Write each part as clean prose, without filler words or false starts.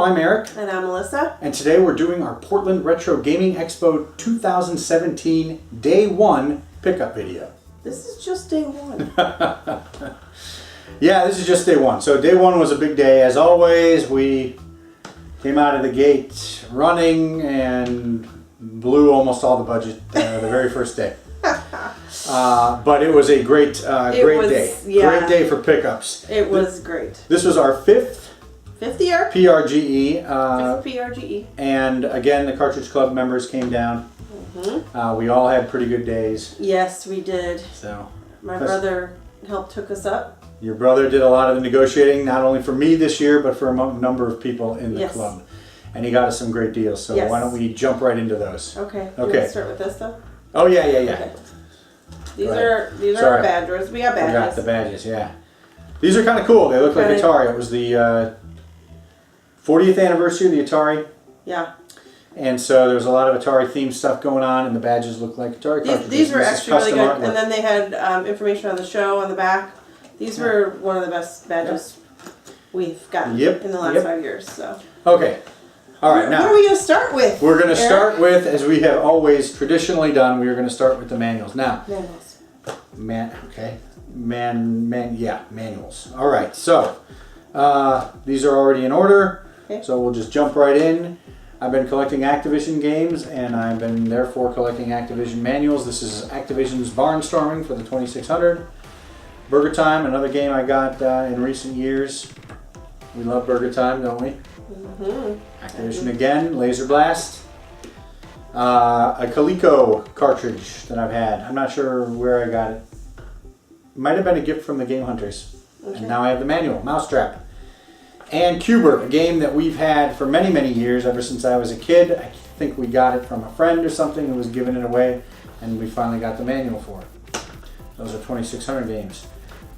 Hello, I'm Eric. And I'm Melissa. And today we're doing our Portland Retro Gaming Expo 2017 Day 1 pickup video. This is just day one. Yeah, this is just day 1. So day 1 was a big day. As always, we came out of the gate running and blew almost all the budget the very first day. But it was a great day. Yeah, great day for pickups. It was great. This was our fifth year? PRGE. Fifth PRGE. And again, the Cartridge Club members came down. We all had pretty good days. Yes, we did. So my brother helped hook us up. Your brother did a lot of the negotiating, not only for me this year, but for a number of people in the club. And he got us some great deals. So why don't we jump right into those? Okay. You want to start with this though? Oh yeah. Okay. These are our badges. We got badges. We got the badges, yeah. These are kind of cool. They look like Atari. It was the 40th anniversary of the Atari. Yeah. And so there was a lot of Atari themed stuff going on, and the badges look like Atari cartridges. These were actually really good. Artwork. And then they had information on the show on the back. These were one of the best badges we've gotten in the last 5 years. So. Okay. All right, now. What are we going to start with? We're going to start with, as we have always traditionally done, we are going to start with the manuals. Now. Manuals. All right, so these are already in order. Okay. So we'll just jump right in. I've been collecting Activision games, and I've been therefore collecting Activision manuals. This is Activision's Barnstorming for the 2600. Burger Time, another game I got in recent years. We love Burger Time, don't we? Activision again, Laser Blast. A Coleco cartridge that I've had. I'm not sure where I got it. Might have been a gift from the Game Hunters. And now I have the manual, Mousetrap. And Cuber, a game that we've had for many, many years, ever since I was a kid. I think we got it from a friend or something who was giving it away, and we finally got the manual for it. Those are 2600 games.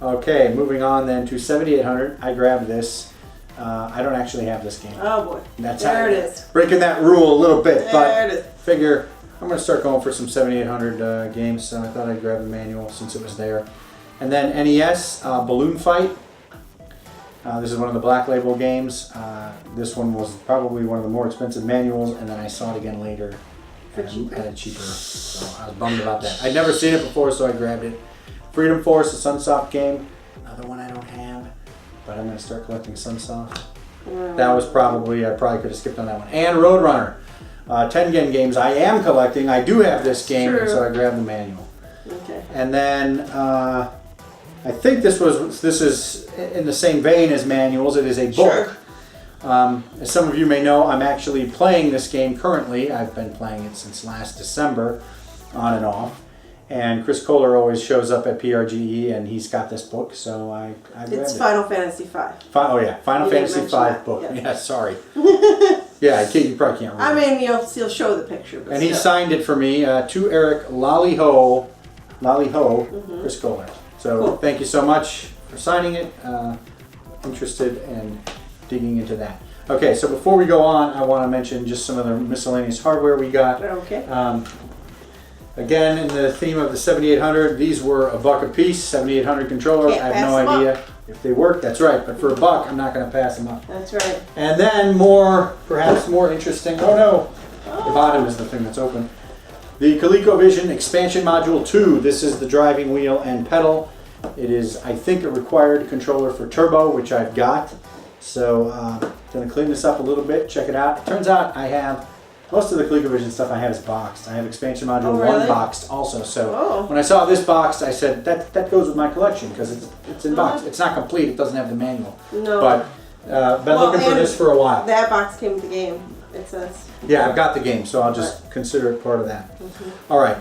Okay, moving on then to 7800. I grabbed this. I don't actually have this game. Oh boy. That's there it is. Breaking that rule a little bit, there it is. Figure I'm going to start going for some 7800 games, so I thought I'd grab the manual since it was there. And then NES, Balloon Fight. This is one of the Black Label games. This one was probably one of the more expensive manuals, and then I saw it again later and had it cheaper. So I was bummed about that. I'd never seen it before, so I grabbed it. Freedom Force, a Sunsoft game. Another one I don't have, but I'm going to start collecting Sunsoft. That was probably, I probably could have skipped on that one. And Roadrunner. 10-gen games I am collecting. I do have this game, so I grabbed the manual. Okay. And then I think this is in the same vein as manuals. It is a book. As some of you may know, I'm actually playing this game currently. I've been playing it since last December, on and off. And Chris Kohler always shows up at PRGE, and he's got this book, so I grabbed it. It's Final Fantasy V. Oh yeah, Final Fantasy V book. Yeah, sorry. Yeah, you probably can't read it. I mean, you'll show the picture. But and he signed it for me to Eric Lally-Ho, Chris Kohler. So thank you so much for signing it. Interested in digging into that. Okay, so before we go on, I want to mention just some of the miscellaneous hardware we got. Okay. Again, in the theme of the 7800, these were $1 a piece. 7800 controller. I have no idea if they work. That's right, but for $1, I'm not going to pass them up. That's right. And then perhaps more interesting. Oh no, the bottom is the thing that's open. The ColecoVision Expansion Module 2. This is the driving wheel and pedal. It is, I think, a required controller for Turbo, which I've got. So I'm going to clean this up a little bit. Check it out. It turns out I have most of the ColecoVision stuff I have is boxed. I have Expansion Module 1 boxed also. So when I saw this boxed, I said that goes with my collection because it's in box. It's not complete. It doesn't have the manual. No. But been looking for this for a while. That box came with the game. It says. Yeah, I've got the game, so I'll just consider it part of that. All right,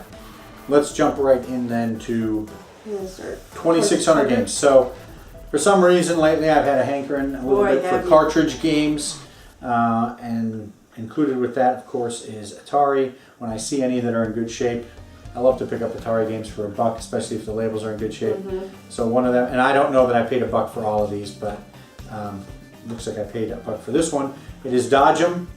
let's jump right in then to 2600 games. So for some reason lately, I've had a hankering a little bit for cartridge games, and included with that, of course, is Atari. When I see any that are in good shape, I love to pick up Atari games for $1, especially if the labels are in good shape. So one of them, and I don't know that I paid $1 for all of these, but looks like I paid $1 for this one. It is Dodge 'em.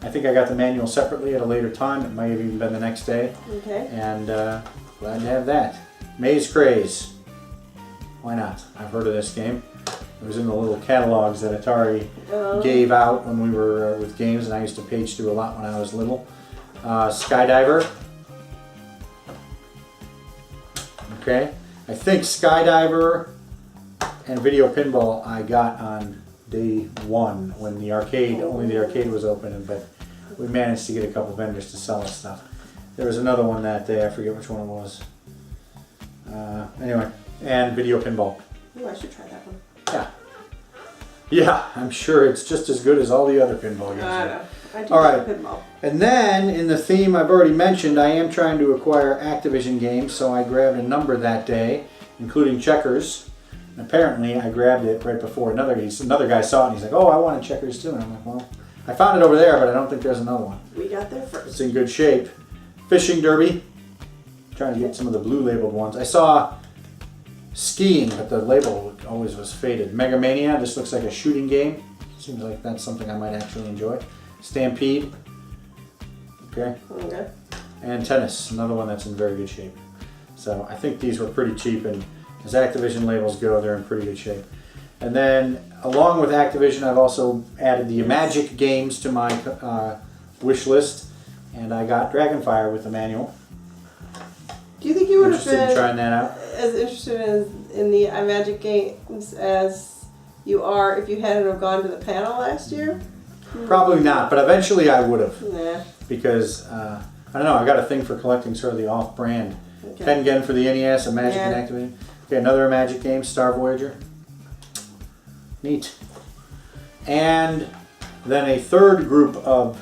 I think I got the manual separately at a later time. It might have even been the next day. Okay. And glad to have that. Maze Craze. Why not? I've heard of this game. It was in the little catalogs that Atari gave out when we were with games, and I used to page through a lot when I was little. Skydiver. Okay, I think Skydiver and Video Pinball I got on day one when the arcade, only the arcade was open, but we managed to get a couple vendors to sell us stuff. There was another one that day, I forget which one it was. Anyway, and Video Pinball. Oh, I should try that one. Yeah. Yeah, I'm sure it's just as good as all the other pinball games. I know. I do All right. pinball. And then, in the theme I've already mentioned, I am trying to acquire Activision games, so I grabbed a number that day, including Checkers. And apparently, I grabbed it right before another guy saw it, and he's like, oh, I wanted Checkers too. And I'm like, well, I found it over there, but I don't think there's another one. We got there first. It's in good shape. Fishing Derby. Trying to get some of the blue labeled ones. I saw Skiing, but the label always was faded. Mega Mania, this looks like a shooting game. Seems like that's something I might actually enjoy. Stampede. Okay. Okay. And Tennis, another one that's in very good shape. So I think these were pretty cheap, and as Activision labels go, they're in pretty good shape. And then, along with Activision, I've also added the Magic games to my wish list, and I got Dragonfire with the manual. Do you think you would have Interested been in trying that out? as interested in the iMagic games as you are if you hadn't have gone to the panel last year? Probably not, but eventually I would have. Nah. Because, I don't know, I got a thing for collecting sort of the off-brand. Okay. Tengen for the NES, a Magic Yeah. and Activision. Okay, another Magic game, Star Voyager. Neat. And then a third group of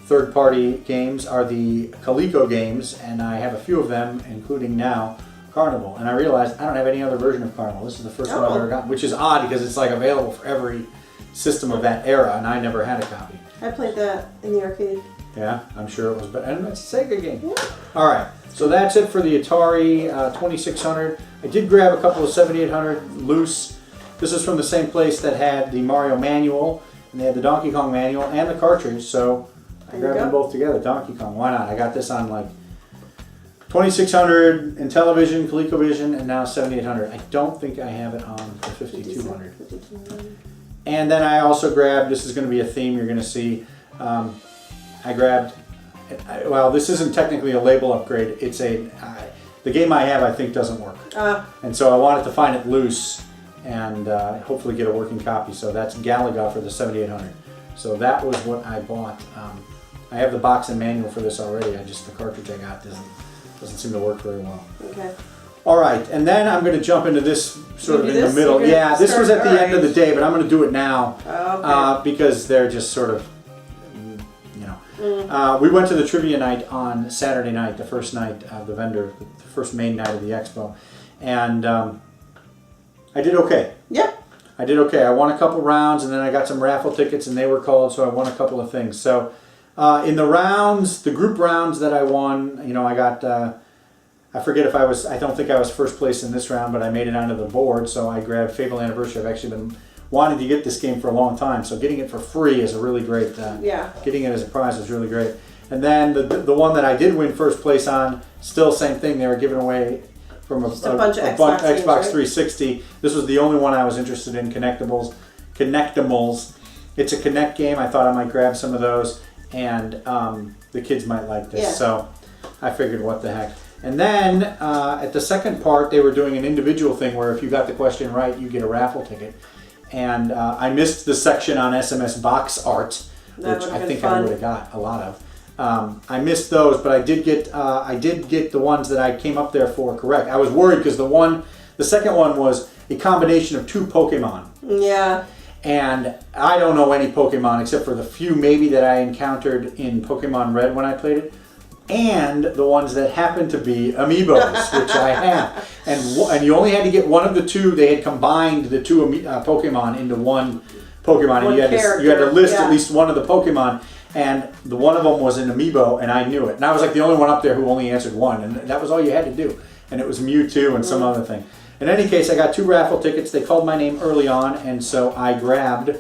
third-party games are the Coleco games, and I have a few of them, including now Carnival. And I realized I don't have any other version of Carnival. This is the first one I've ever gotten, which is odd because it's like available for every system of that era, and I never had a copy. I played that in the arcade. Yeah, I'm sure it was, but and it's a Sega game. Yeah. All right, so that's it for the Atari 2600. I did grab a couple of 7800 loose. This is from the same place that had the Mario manual, and they had the Donkey Kong manual and the cartridge, so I grabbed them both together. Donkey Kong, why not? I got this on like 2600 Intellivision, ColecoVision, and now 7800. I don't think I have it on the 5200. And then I also grabbed, this is going to be a theme you're going to see, I grabbed, well, this isn't technically a label upgrade. It's the game I have I think doesn't work. And so I wanted to find it loose and hopefully get a working copy. So that's Galaga for the 7800. So that was what I bought. I have the box and manual for this already. The cartridge I got doesn't seem to work very well. Okay. All right, and then I'm going to jump into this sort of in the middle. Yeah, this was at the end of the day, but I'm going to do it now because they're just sort of, you know. We went to the trivia night on Saturday night, the first night of the vendor, the first main night of the expo, and I did okay. Yeah. I did okay. I won a couple rounds, and then I got some raffle tickets, and they were called, so I won a couple of things. So in the rounds, the group rounds that I won, you know, I got. I forget if I don't think I was first place in this round, but I made it onto the board, so I grabbed Fable Anniversary. I've actually been wanting to get this game for a long time, so getting it for free is a really great, getting it as a prize is really great. And then the one that I did win first place on, still same thing, they were giving away from a bunch of Xbox 360. This was the only one I was interested in, Connectimals. It's a Connect game, I thought I might grab some of those, and the kids might like this, so I figured what the heck. And then at the second part, they were doing an individual thing where if you got the question right, you get a raffle ticket. And I missed the section on SMS box art, which I think I would have got a lot of. I missed those, but I did get the ones that I came up there for correct. I was worried because the second one was a combination of 2 Pokemon. Yeah. And I don't know any Pokemon except for the few maybe that I encountered in Pokemon Red when I played it. And the ones that happen to be amiibos, which I have. And you only had to get one of the 2. They had combined the 2 Pokemon into one Pokemon. And you had to list at least one of the Pokemon. And one of them was an amiibo, and I knew it. And I was like the only one up there who only answered one. And that was all you had to do. And it was Mewtwo and some other thing. In any case, I got 2 raffle tickets. They called my name early on, and so I grabbed,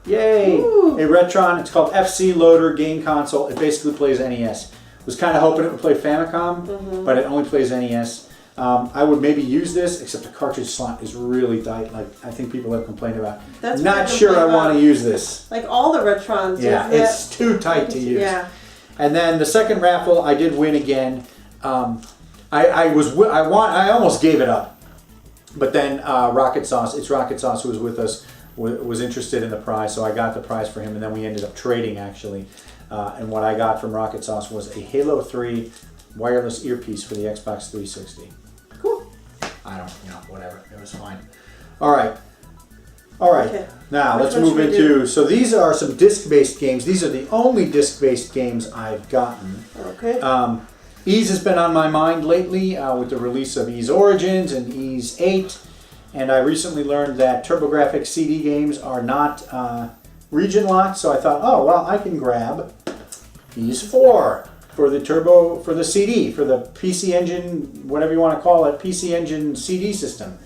yay, a Retron. It's called FC Loader Game Console. It basically plays NES. Was kind of hoping it would play Famicom, but it only plays NES. I would maybe use this, except the cartridge slot is really tight. Like I think people have complained about. That's not sure I want to use this. Like all the Retrons. Yeah, it's too tight to use. Yeah. And then the second raffle, I did win again. I almost gave it up, but then Rocket Sauce, it's Rocket Sauce who was with us, was interested in the prize, so I got the prize for him, and then we ended up trading actually. And what I got from Rocket Sauce was a Halo 3 wireless earpiece for the Xbox 360. Cool. I don't, whatever. It was fine. All right. Okay. Now let's move into. So these are some disc-based games. These are the only disc-based games I've gotten. Okay. Ys has been on my mind lately with the release of Ys Origins and Ys 8, and I recently learned that TurboGrafx CD games are not region locked. So I thought, oh well, I can grab Ys 4 for the CD, for the PC Engine, whatever you want to call it, PC Engine CD system.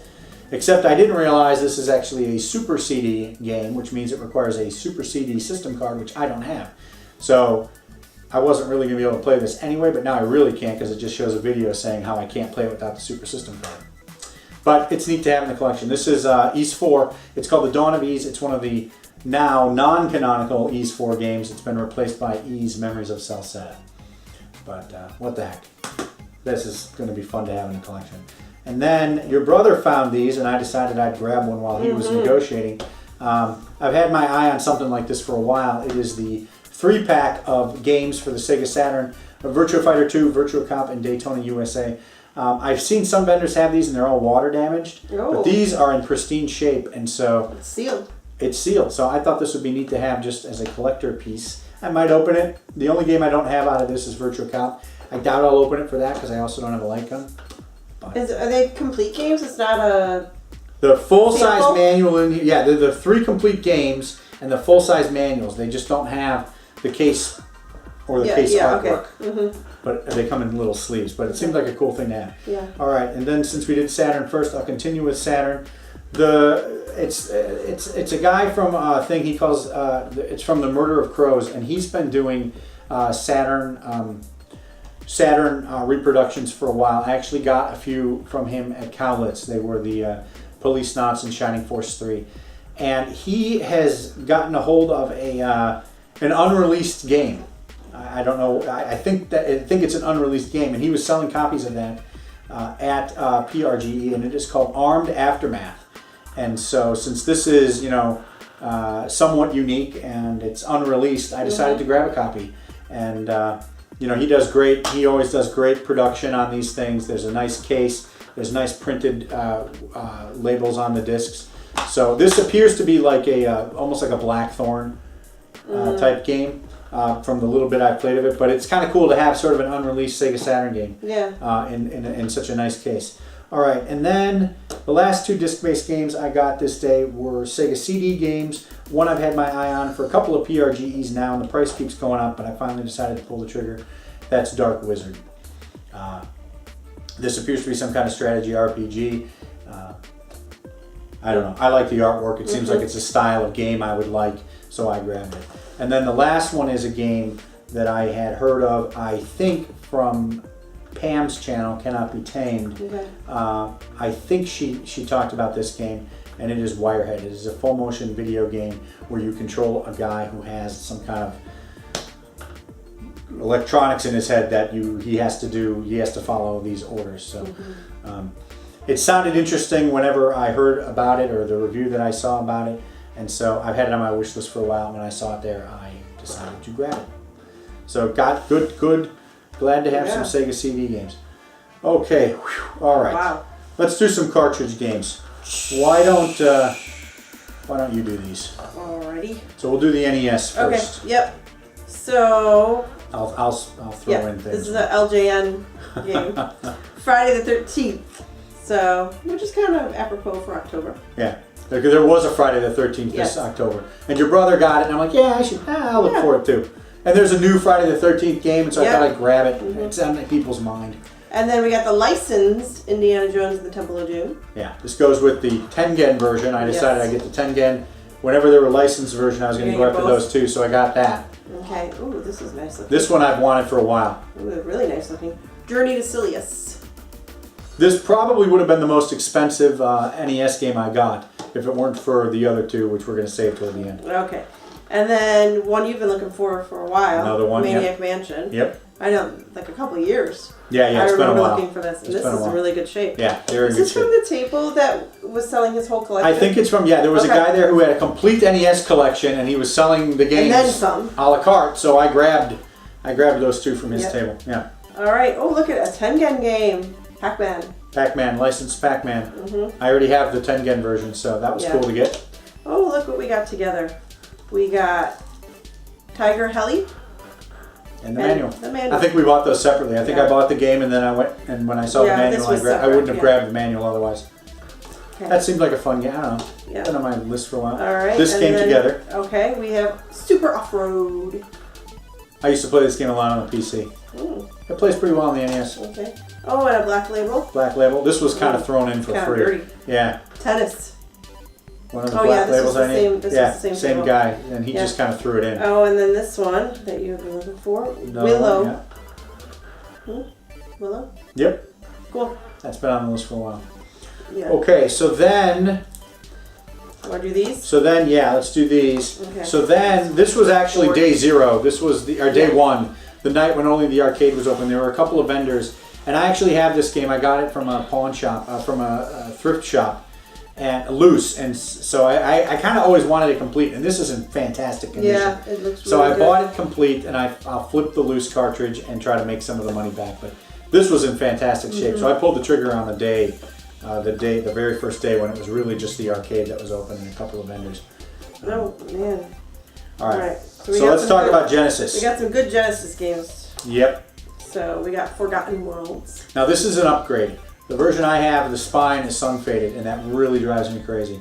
Except I didn't realize this is actually a Super CD game, which means it requires a Super CD system card, which I don't have. So I wasn't really going to be able to play this anyway, but now I really can't because it just shows a video saying how I can't play it without the Super System card. But it's neat to have in the collection. This is Ys 4. It's called The Dawn of Ys. It's one of the now non-canonical Ys 4 games. It's been replaced by Ys Memories of Celceta. But what the heck. This is going to be fun to have in the collection. And then your brother found these, and I decided I'd grab one while he was negotiating. I've had my eye on something like this for a while. It is the 3-pack of games for the Sega Saturn, Virtua Fighter 2, Virtua Cop, and Daytona USA. I've seen some vendors have these, and they're all water damaged. Oh. But these are in pristine shape, and so... It's sealed. It's sealed, so I thought this would be neat to have just as a collector piece. I might open it. The only game I don't have out of this is Virtua Cop. I doubt I'll open it for that because I also don't have a light gun. Are they complete games? It's not a... The full-size manual in here. Yeah, they're the 3 complete games and the full-size manuals. They just don't have the case or the case artwork. Okay. But they come in little sleeves. But it seems like a cool thing to have. Yeah. All right, and then since we did Saturn first, I'll continue with Saturn. It's a guy from a thing he calls it's from the Murder of Crows, and he's been doing Saturn reproductions for a while. I actually got a few from him at Cowlitz. They were the Police Knots and Shining Force 3, and he has gotten a hold of an unreleased game. I don't know. I think it's an unreleased game, and he was selling copies of that at PRGE, and it is called Armed Aftermath. And so, since this is somewhat unique and it's unreleased, I decided to grab a copy. And he does great. He always does great production on these things. There's a nice case. There's nice printed labels on the discs. So this appears to be like almost like a Blackthorn type game from the little bit I played of it. But it's kind of cool to have sort of an unreleased Sega Saturn game in such a nice case. All right, and then the last 2 disc-based games I got this day were Sega CD games. One I've had my eye on for a couple of PRGEs now, and the price keeps going up, but I finally decided to pull the trigger. That's Dark Wizard. This appears to be some kind of strategy RPG. I don't know. I like the artwork. It seems like it's a style of game I would like, so I grabbed it. And then the last one is a game that I had heard of, I think, from Pam's channel, Cannot Be Tamed. Okay. I think she talked about this game, and it is Wirehead. It is a full motion video game where you control a guy who has some kind of electronics in his head that he has to follow these orders. So it sounded interesting whenever I heard about it, or the review that I saw about it, and so I've had it on my wish list for a while. When I saw it there, I decided to grab it. So got good. Glad to have some Sega CD games. Okay, all right. Wow. Let's do some cartridge games. Why don't you do these? Alrighty. So we'll do the NES first. Okay. Yep. So. I'll throw in things. This is an LJN game. Friday the 13th. So, which is kind of apropos for October. Yeah. There was a Friday the 13th this October, and your brother got it, and I'm like, I'll look for it too. And there's a new Friday the 13th game, and so I thought I'd grab it. It's on people's mind. And then we got the licensed Indiana Jones and the Temple of Doom. Yeah, this goes with the Tengen version. I decided I'd get the Tengen. Whenever there were licensed version, I was going to go after those too, so I got that. Okay. Ooh, this is nice looking. This one I've wanted for a while. Ooh, really nice looking. Journey to Silius. This probably would have been the most expensive NES game I got if it weren't for the other two, which we're going to save toward the end. Okay. And then one you've been looking for a while. Another one, Maniac Mansion. Yep. I know, like a couple of years. Yeah, I it's been a remember while. looking for this, and this is in really good shape. Yeah, they're in Is good this shape. from the table that was selling his whole collection? I think it's from, there was a guy there who had a complete NES collection, and he was selling the games and then some. a la carte, so I grabbed those two from his table. Yeah. All right. Oh, look at a Tengen game. Pac-Man. Pac-Man, licensed Pac-Man. I already have the Tengen version, so that was cool to get. Oh, look what we got together. We got Tiger Heli. And the manual. The manual. I think we bought those separately. I think I bought the game, and then I went, and when I saw the manual, I wouldn't have grabbed the manual otherwise. Okay. That seemed like a fun game. I don't know. Yeah. Been on my list for a while. All right. This came together. Okay, we have Super Off-Road. I used to play this game a lot on the PC. It plays pretty well on the NES. Okay. Oh, and a Black Label. Black Label. This was kind of thrown in for free. Dirty. Yeah. Tennis. One of the Black Labels I need. This was the same guy, and he just kind of threw it in. Oh, and then this one that you've been looking for, Willow. Willow. Yep. Cool. That's been on the list for a while. Yeah. Okay, so then. Want to do these? So then, let's do these. Okay. So then, this was actually day 0. This was day 1, the night when only the arcade was open. There were a couple of vendors, and I actually have this game. I got it from a pawn shop, from a thrift shop, and loose. And so I kind of always wanted it complete, and this is in fantastic condition. Yeah, it looks really So I good. bought it complete, and I'll flip the loose cartridge and try to make some of the money back. But this was in fantastic shape, so I pulled the trigger on the very first day when it was really just the arcade that was open and a couple of vendors. Oh man! All right. So, So let's talk about Genesis. We got some good Genesis games. Yep. So we got Forgotten Worlds. Now this is an upgrade. The version I have, the spine is sun faded, and that really drives me crazy.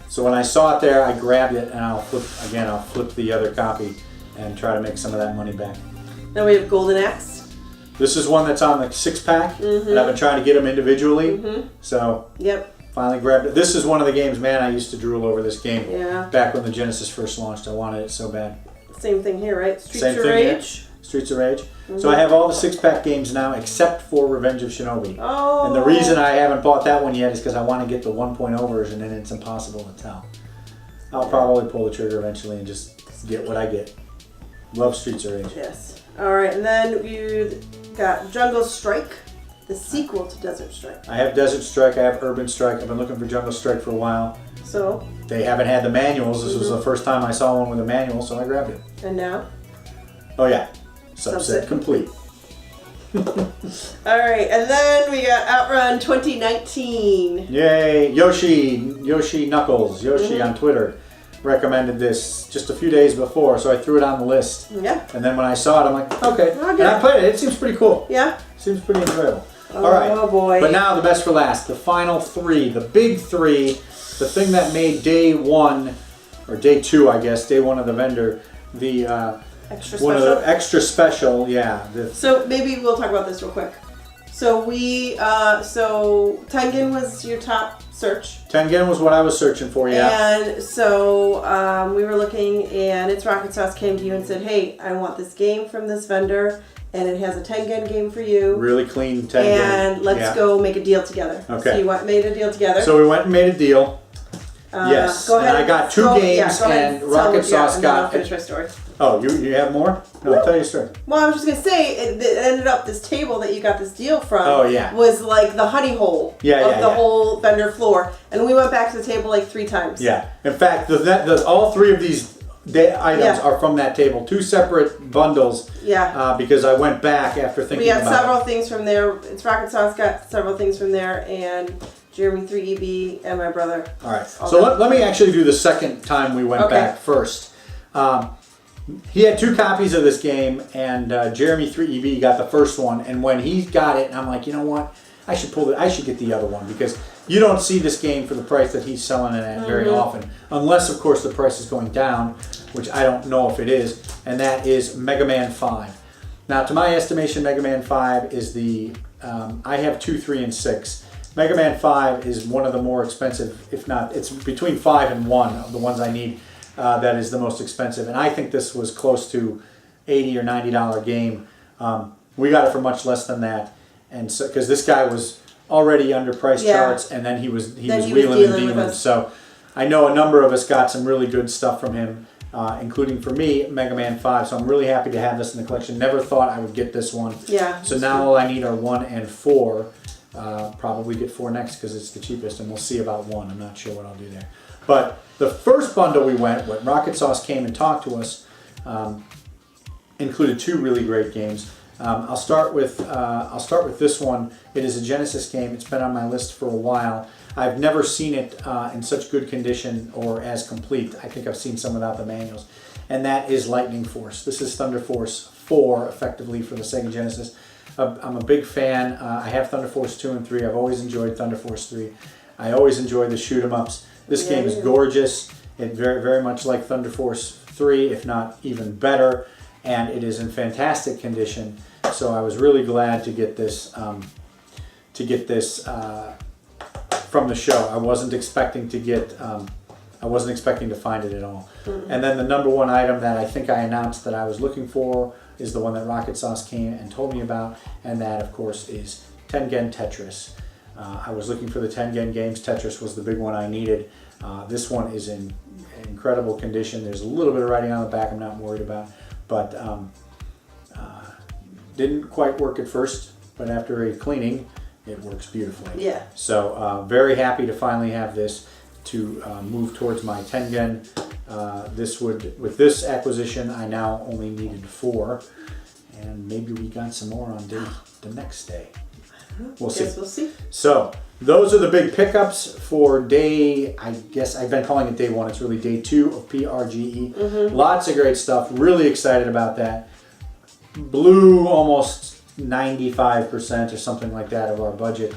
So when I saw it there, I grabbed it, and I'll flip the other copy and try to make some of that money back. Then we have Golden Axe. This is one that's on the 6-pack, and I've been trying to get them individually. So finally grabbed it. This is one of the games, man, I used to drool over this game. Yeah. Back when the Genesis first launched, I wanted it so bad. Same thing here, right? Streets Same of thing Rage. Here. Streets of Rage. So I have all the 6-pack games now except for Revenge of Shinobi. Oh. And the reason I haven't bought that one yet is because I want to get the 1.0 version, and it's impossible to tell. I'll probably pull the trigger eventually and just get what I get. Love Streets of Rage. Yes. All right, and then you got Jungle Strike, the sequel to Desert Strike. I have Desert Strike. I have Urban Strike. I've been looking for Jungle Strike for a while. So? They haven't had the manuals. This was the first time I saw one with a manual, so I grabbed it. And now? Oh yeah. Subset complete. All right, and then we got Outrun 2019. Yay! Yoshi Knuckles, Yoshi on Twitter recommended this just a few days before, so I threw it on the list. Yeah. And then when I saw it, I'm like, okay. And I played it. It seems pretty cool. Yeah. Seems pretty enjoyable. All right. Oh boy. But now the best for last. The final 3, the big 3, the thing that made day 1 or day 2, I guess, day 1 of the vendor, the extra one special. of the extra special, yeah. So maybe we'll talk about this real quick. So so Tengen was your top search. Tengen was what I was searching for, yeah. And so we were looking, and It's Rocket Sauce came to you and said, "Hey, I want this game from this vendor, and it has a Tengen game for you. Really clean Tengen. And let's go make a deal together." Okay. So you made a deal together. So we went and made a deal. Yes. Go ahead. And I got 2 games, and Rocket Sauce got. I'll finish my story. Oh, you have more? No, tell your story. Well, I was just gonna say it ended up this table that you got this deal from. Oh, yeah. Was like the honey hole of the whole vendor floor, and we went back to the table like 3 times. Yeah. In fact, all 3 of these items are from that table. 2 separate bundles. Yeah. Because I went back after thinking about it. We got several things from there. It's Rocket Sauce got several things from there, and Jeremy 3EB and my brother. All right. So let me actually do the second time we went back first. He had 2 copies of this game, and Jeremy 3EB got the first one. And when he got it, I'm like, you know what? I should get the other one, because you don't see this game for the price that he's selling it at very often, unless of course the price is going down, which I don't know if it is. And that is Mega Man 5. Now, to my estimation, Mega Man 5 is the I have 2, 3, and 6. Mega Man 5 is one of the more expensive, if not, it's between 5 and 1 of the ones I need. That is the most expensive, and I think this was close to $80 or $90 game. We got it for much less than that, and so because this guy was already under price charts, and then he was wheeling and dealing. So I know a number of us got some really good stuff from him, including for me, Mega Man 5. So I'm really happy to have this in the collection. Never thought I would get this one. Yeah. So now all I need are 1 and 4. Probably get 4 next because it's the cheapest, and we'll see about 1. I'm not sure what I'll do there. But the first bundle we went, when Rocket Sauce came and talked to us, included 2 really great games. I'll start with this one. It is a Genesis game. It's been on my list for a while. I've never seen it in such good condition or as complete. I think I've seen some without the manuals, and that is Lightning Force. This is Thunder Force 4, effectively, for the Sega Genesis. I'm a big fan. I have Thunder Force 2 and 3. I've always enjoyed Thunder Force 3. I always enjoy the shoot 'em ups. This game is gorgeous. It's very, very much like Thunder Force 3, if not even better, and it is in fantastic condition. So I was really glad to get this from the show. I wasn't expecting to get. I wasn't expecting to find it at all. And then the number 1 item that I think I announced that I was looking for is the one that Rocket Sauce came and told me about, and that, of course, is Tengen Tetris. I was looking for the Tengen games. Tetris was the big one I needed. This one is in incredible condition. There's a little bit of writing on the back I'm not worried about, but didn't quite work at first, but after a cleaning, it works beautifully. Yeah. So very happy to finally have this to move towards my Tengen. With this acquisition, I now only needed 4, and maybe we got some more on the next day. We'll see. So those are the big pickups for day, I guess I've been calling it day 1. It's really day 2 of PRGE. Lots of great stuff. Really excited about that. Blew almost 95% or something like that of our budget.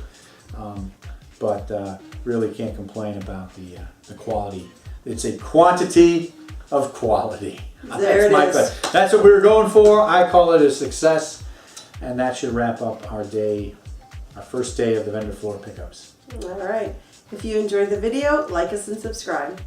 But really can't complain about the quality. It's a quantity of quality. There it is. That's what we were going for. I call it a success. And that should wrap up our day, our first day of the vendor floor pickups. All right. If you enjoyed the video, like us and subscribe.